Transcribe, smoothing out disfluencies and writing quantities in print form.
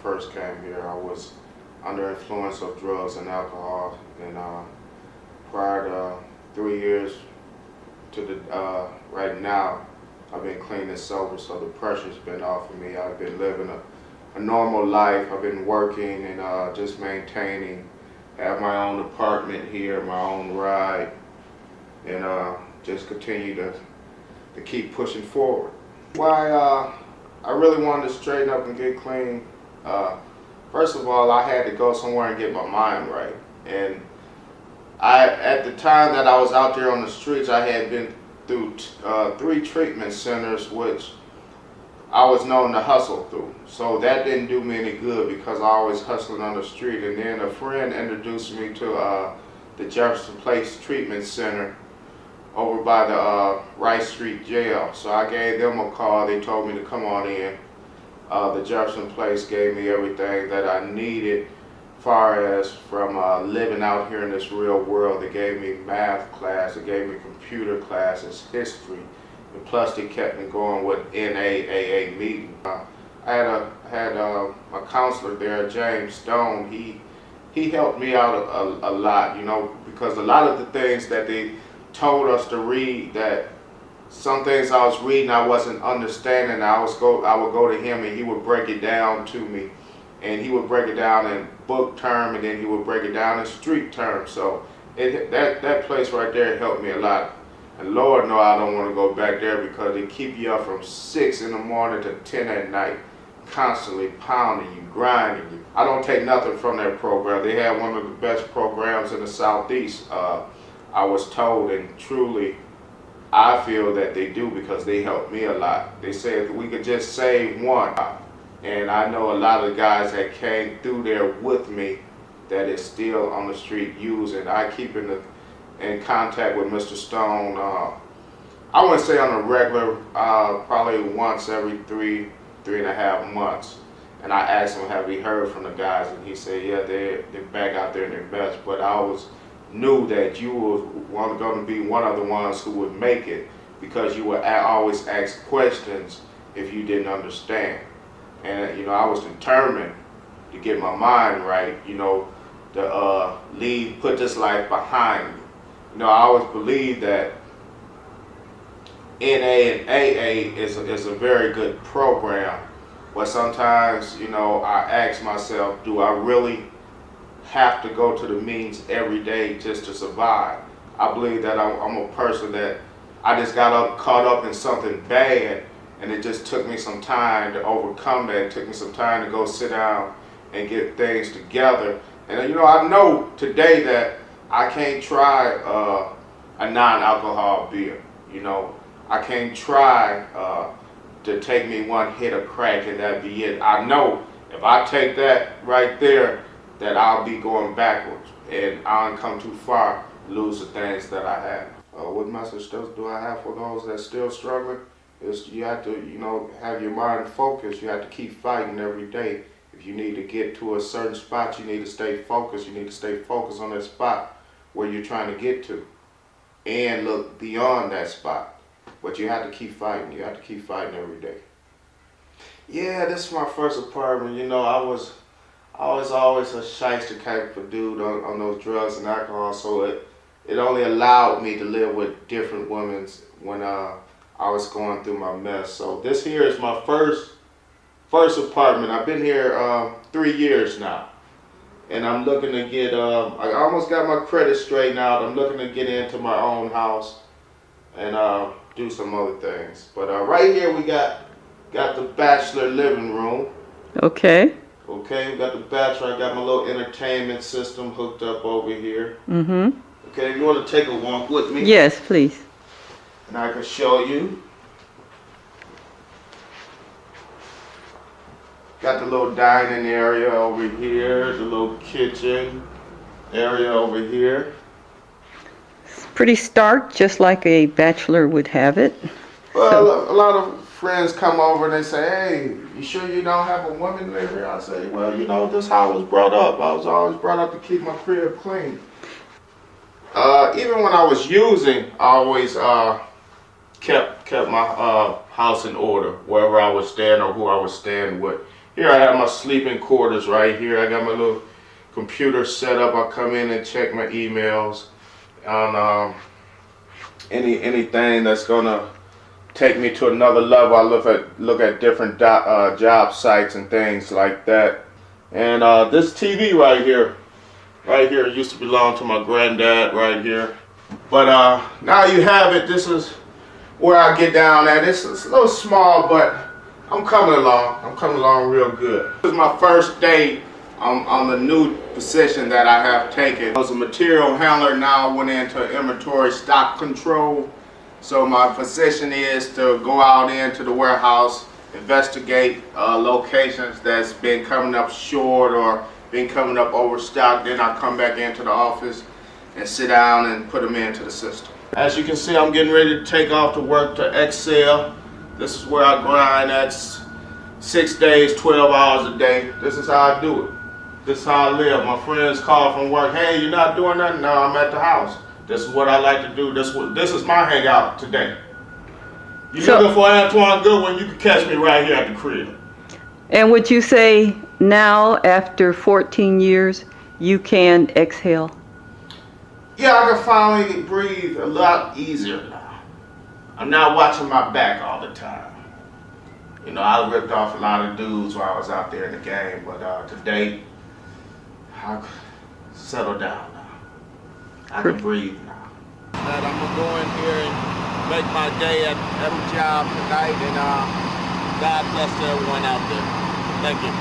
first came here. I was under influence of drugs and alcohol, and prior to 3 years to the right now, I've been clean and sober, so the pressure's been off of me. I've been living a normal life. I've been working and just maintaining. Have my own apartment here, my own ride, and just continue to keep pushing forward. Why I really wanted to straighten up and get clean. First of all, I had to go somewhere and get my mind right. And at the time that I was out there on the streets, I had been through 3 treatment centers, which I was known to hustle through. So that didn't do me any good because I always hustling on the street. And then a friend introduced me to the Jefferson Place Treatment Center over by the Rice Street Jail. So I gave them a call. They told me to come on in. The Jefferson Place gave me everything that I needed as far as from living out here in this real world. They gave me math class, they gave me computer classes, history, and plus they kept me going with NAAA meetings. I had my counselor there, James Stone. He helped me out a lot, you know, because a lot of the things that they told us to read, that some things I was reading I wasn't understanding. I would go to him and he would break it down to me, and he would break it down in book term, and then he would break it down in street term. So that place right there helped me a lot. And Lord know I don't want to go back there because they keep you up from 6 in the morning to 10 at night, constantly pounding you, grinding you. I don't take nothing from that program. They had one of the best programs in the Southeast. I was told, and truly I feel that they do because they helped me a lot. They said if we could just save one, and I know a lot of guys that came through there with me that is still on the street using. I keep in contact with Mr. Stone, I wouldn't say on a regular, probably once every 3.5 months. And I asked him, have he heard from the guys? And he said, yeah, they're back out there in their best. But I always knew that you were going to be one of the ones who would make it, because you would always ask questions if you didn't understand. And you know, I was determined to get my mind right, you know, to put this life behind me. You know, I always believe that NA and AA is a very good program, but sometimes, you know, I ask myself, do I really have to go to the meetings every day just to survive? I believe that I'm a person that I just got caught up in something bad, and it just took me some time to overcome that. It took me some time to go sit down and get things together. And you know, I know today that I can't try a non-alcohol beer. You know, I can't try to take me one hit of crack and that be it. I know if I take that right there, that I'll be going backwards, and I'll come too far, lose the things that I have. What message do I have for those that still struggling? Is you have to, you know, have your mind focused. You have to keep fighting every day. If you need to get to a certain spot, you need to stay focused. You need to stay focused on that spot where you're trying to get to, and look beyond that spot. But you have to keep fighting. You have to keep fighting every day. Yeah, this is my first apartment. You know, I was always a shyster type of dude on those drugs and alcohol, so it only allowed me to live with different women when I was going through my mess. So this here is my first apartment. I've been here 3 years now, and I'm looking to get, I almost got my credit straightened out. I'm looking to get into my own house and do some other things. But right here we got the bachelor living room. Okay. Okay, we got the bachelor. I got my little entertainment system hooked up over here. Mm-hmm. Okay, you want to take a walk with me? Yes, please. And I can show you. Got the little dining area over here, the little kitchen area over here. It's pretty stark, just like a bachelor would have it. Well, a lot of friends come over and they say, hey, you sure you don't have a woman live here? I say, well, you know, this is how I was brought up. I was always brought up to keep my crib clean. Even when I was using, I always kept my house in order, wherever I was staying or who I was staying with. Here I have my sleeping quarters right here. I got my little computer set up. I come in and check my emails on anything that's gonna take me to another level. I look at different job sites and things like that. And this TV right here used to belong to my granddad right here. But now you have it. This is where I get down at. It's a little small, but I'm coming along. I'm coming along real good. This is my first day on the new position that I have taken. I was a material handler, now I went into inventory stock control. So my position is to go out into the warehouse, investigate locations that's been coming up short or been coming up overstocked. Then I come back into the office and sit down and put them into the system. As you can see, I'm getting ready to take off to work to Excel. This is where I grind. That's 6 days, 12 hours a day. This is how I do it. This is how I live. My friends call from work, hey, you're not doing nothing? No, I'm at the house. This is what I like to do. This is my hangout today. You're looking for Antoine Goodwin, you can catch me right here at the crib. And would you say now, after 14 years, you can exhale? Yeah, I can finally breathe a lot easier now. I'm not watching my back all the time. You know, I ripped off a lot of dudes while I was out there in the game, but today, I settle down now. I can breathe now. I'm gonna go in here and make my day at the job tonight, and God bless everyone out there. Thank you.